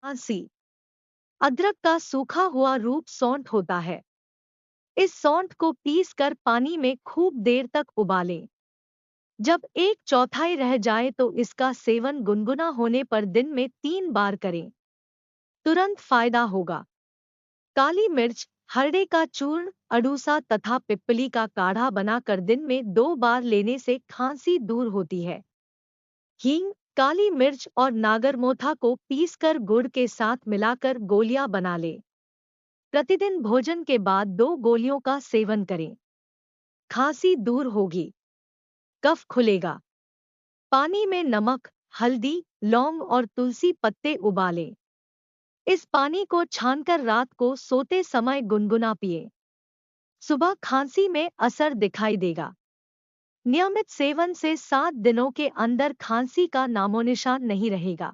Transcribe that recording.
खांसी। अदरक का सूखा हुआ रूप सौंठ होता है। इस सौंठ को पीस कर पानी में खूब देर तक उबालें। जब एक चौथाई रह जाए तो इसका सेवन गुनगुना होने पर दिन में 3 बार करें। तुरंत फायदा होगा। काली मिर्च, हरड़े का चूर्ण, अड़ूसा तथा पिप्पली का काढ़ा बनाकर दिन में 2 बार लेने से खांसी दूर होती है। हींग, काली मिर्च और नागरमोथा को पीसकर गुड़ के साथ मिलाकर गोलियां बना लें। प्रतिदिन भोजन के बाद 2 गोलियों का सेवन करें। खांसी दूर होगी। कफ खुलेगा। पानी में नमक, हल्दी, लौंग और तुलसी पत्ते उबालें। इस पानी को छानकर रात को सोते समय गुनगुना पिए। सुबह खांसी में असर दिखाई देगा। नियमित सेवन से 7 दिनों के अंदर खांसी का नामोनिशान नहीं रहेगा।